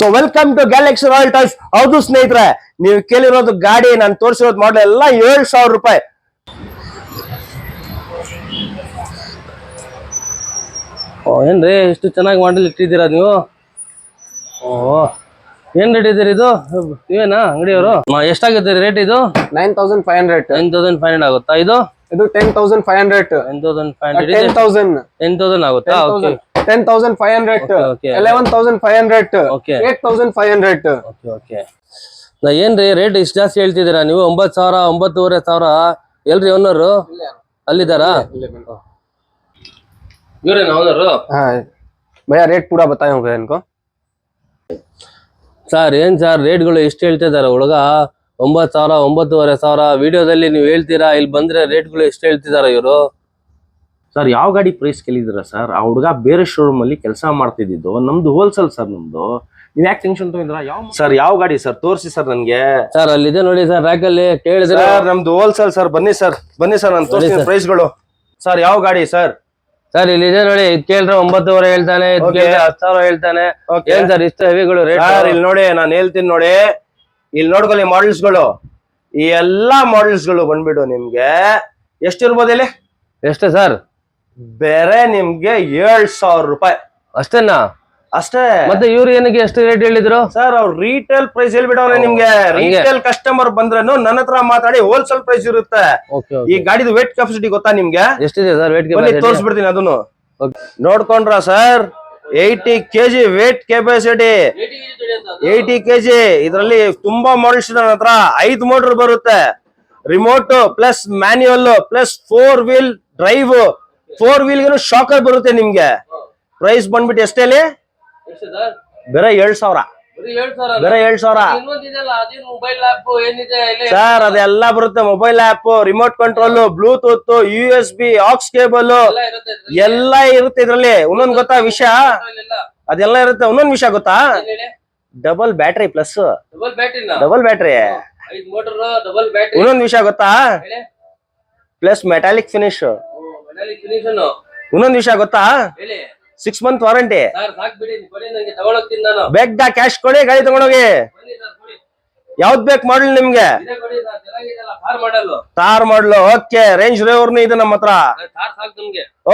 So welcome to Galaxy Royal Toys. ಹೌದು ಸ್ನೇಹಿತರೆ, ನೀವು ಕೇಳಿರೋದು ಗಾಡಿ, ನಾನು ತೋರಿಸಿರೋದು ಮಾಡಲ್ ಎಲ್ಲ 7,000 ರೂಪಾಯಿ. ಏನ್ರಿ ಇಷ್ಟು ಚೆನ್ನಾಗಿ ಮಾಡಲ್ ಇಟ್ಟಿದ್ದೀರಾ ನೀವು? ಏನ್ ರೇಟ್ ಇದ್ದೀರಿ ಇದು? ನೀವೇನಾ ಅಂಗಡಿಯವರು? ಎಷ್ಟಾಗುತ್ತೆ ರೇಟ್ ಇದು? 9,500. 9,500 ಆಗುತ್ತಾ? ಇದು 10,500. 10,500. 10,000. 10,000 ಆಗುತ್ತಾ? ಓಕೆ. 10,500. 11,500. 8,500. Okay okay. ಏನ್ರಿ ರೇಟ್ ಇಷ್ಟು ಜಾಸ್ತಿ ಹೇಳ್ತಿದ್ದೀರಾ ನೀವು? 9,000 9,500 ಎಲ್ರಿ ಓನರು? ಅಲ್ಲಿದ್ದಾರಾ? ಇವರೇನಾ ಓನರು? हाँ भैया, रेट पूरा बताए होंगे इनको. ಸರ್ ಏನ್ ಸರ್ ರೇಟ್ಗಳು ಎಷ್ಟು ಹೇಳ್ತಿದಾರೆ? ಹುಡುಗ 9,000 9,500 ವಿಡಿಯೋದಲ್ಲಿ ನೀವು ಹೇಳ್ತೀರಾ, ಇಲ್ಲಿ ಬಂದ್ರೆ ರೇಟ್ಗಳು ಎಷ್ಟು ಹೇಳ್ತಿದಾರ ಇವರು? ಸರ್ ಯಾವ ಗಾಡಿ ಪ್ರೈಸ್ ಕೇಳಿದಿರ ಸರ್? ಆ ಹುಡುಗ ಬೇರೆ ಶೋರೂಮ್ ಅಲ್ಲಿ ಕೆಲಸ ಮಾಡ್ತಿದ್ದು, ನಮ್ದು ಹೋಲ್ಸೇಲ್ ಸರ್. ನಮ್ದು ನೀವ್ ಯಾಕೆ ಟೆನ್ಷನ್ ತಗೊಂಡ್ರ? ಸರ್ ಯಾವ ಗಾಡಿ ಸರ್ ತೋರಿಸಿ ಸರ್ ನನ್ಗೆ. ಸರ್ ಅಲ್ಲಿದೆ ನೋಡಿ ಸರ್ ರ್ಯಾಕಲ್ಲಿ, ಕೇಳಿದ್ರೆ. ನಮ್ದು ಹೋಲ್ಸೇಲ್ ಸರ್, ಬನ್ನಿ ಸರ್ ನಾನು ತೋರಿಸ್ತೀನಿ ಪ್ರೈಸ್ಗಳು. ಸರ್ ಯಾವ ಗಾಡಿ ಸರ್? ಸರ್ ಇಲ್ಲಿದೆ ನೋಡಿ, ಇದ್ ಕೇಳಿದ್ರೆ 9,500 ಹೇಳ್ತಾನೆ, ಇದ್ ಕೇಳಿದ್ರೆ 10,000 ಹೇಳ್ತಾನೆ. ಏನ್ ಸರ್ ಇಷ್ಟು ಹೆವಿಗಳು ರೇಟ್? ಇಲ್ಲಿ ನೋಡಿ, ನಾನು ಹೇಳ್ತೀನಿ ನೋಡಿ, ಇಲ್ಲಿ ನೋಡ್ಕೊಳ್ಳಿ ಮಾಡೆಲ್ಸ್ ಗಳು. ಈ ಎಲ್ಲಾ ಮಾಡೆಲ್ಸ್ ಗಳು ಬಂದ್ಬಿಟ್ಟು ನಿಮ್ಗೆ ಎಷ್ಟಿರ್ಬೋದು ಇಲ್ಲಿ? ಎಷ್ಟು ಸರ್? ಬೇರೆ ನಿಮ್ಗೆ 7,000 ರೂಪಾಯಿ ಅಷ್ಟೇನಾ? ಅಷ್ಟೇ. ಮತ್ತೆ ಇವ್ರು ಏನಕ್ಕೆ ಎಷ್ಟು ರೇಟ್ ಹೇಳಿದ್ರು ಸರ್? ಅವ್ರು ರೀಟೇಲ್ ಪ್ರೈಸ್ ಹೇಳ್ಬಿಟ್ಟವ್ರೆ ನಿಮ್ಗೆ. ರೀಟೇಲ್ ಕಸ್ಟಮರ್ ಬಂದ್ರೇನು ನನ್ನ ಹತ್ರ ಮಾತಾಡಿ ಹೋಲ್ಸೇಲ್ ಪ್ರೈಸ್ ಇರುತ್ತೆ. ಈ ಗಾಡಿದು ವೇಟ್ ಕೆಪಾಸಿಟಿ ಗೊತ್ತಾ ನಿಮ್ಗೆ? ಎಷ್ಟಿದೆ ಸರ್ ವೇಟ್? ತೋರಿಸ್ಬಿಡ್ತೀನಿ ಅದನ್ನು. ನೋಡ್ಕೊಂಡ್ರ sir? 80 kg weight capacity. 80 kg. ಇದರಲ್ಲಿ ತುಂಬಾ ಮಾಡೆಲ್ಸ್ ಇದೆ ನನ್ನ ಹತ್ರ. 5 ಮೋಟರ್ ಬರುತ್ತೆ, remote plus manual plus 4 wheel drive. 4 ವೀಲ್ಗೂ shocker ಬರುತ್ತೆ ನಿಮ್ಗೆ. ಪ್ರೈಸ್ ಬಂದ್ಬಿಟ್ಟು ಎಷ್ಟೇಲಿ? ಬೇರೆ 7,000. ಬೇರೆ 7,000 ಸರ್. ಅದೆಲ್ಲ ಬರುತ್ತೆ, mobile app, remote control, Bluetooth, USB, aux cable ಎಲ್ಲ ಇರುತ್ತೆ ಇದ್ರಲ್ಲಿ. ಇನ್ನೊಂದು ಗೊತ್ತಾ ವಿಷಯ? ಅದೆಲ್ಲ ಇರುತ್ತೆ. ಇನ್ನೊಂದು ವಿಷಯ ಗೊತ್ತಾ? Double battery plus double battery. ಇನ್ನೊಂದು ವಿಷಯ ಗೊತ್ತಾ? Plus metallic finish. ಇನ್ನೊಂದು ವಿಷಯ ಗೊತ್ತಾ? 6 month ವಾರಂಟಿ. ಬೇಗ ಕ್ಯಾಶ್ ಕೊಡಿ, ಗಾಡಿ ತಗೊಂಡೋಗಿ. ಯಾವ್ದು ಬೇಕು ಮಾಡಲ್ ನಿಮ್ಗೆ? ತಾರ್ ಮಾಡಲು. ಓಕೆ. ರೇಂಜ್ ರೋವರ್ನು ಇದೆ ನಮ್ಮ ಹತ್ರ.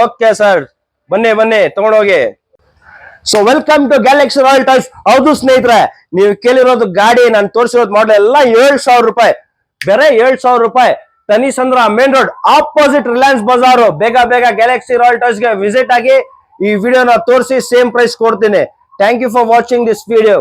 ಓಕೆ ಸರ್, ಬನ್ನಿ ತಗೊಂಡೋಗಿ. So welcome to Galaxy Royal Toys. ಹೌದು ಸ್ನೇಹಿತರೆ, ನೀವು ಕೇಳಿರೋದು ಗಾಡಿ, ನಾನು ತೋರಿಸಿರೋದು ಮಾಡಲ್ ಎಲ್ಲ 7,000 ರೂಪಾಯಿ. ಬೇರೆ 7,000 ರೂಪಾಯಿ. Thanisandra main road opposite Reliance Bazaar. ಬೇಗ ಗ್ಯಾಲಕ್ಸಿ ರಾಯಲ್ ಟಾಯ್ಸ್ ಗೆ ವಿಸಿಟ್ ಆಗಿ ಈ ವಿಡಿಯೋನ ತೋರಿಸಿ ಸೇಮ್ ಪ್ರೈಸ್ ಕೊಡ್ತೀನಿ. Thank you for watching this video.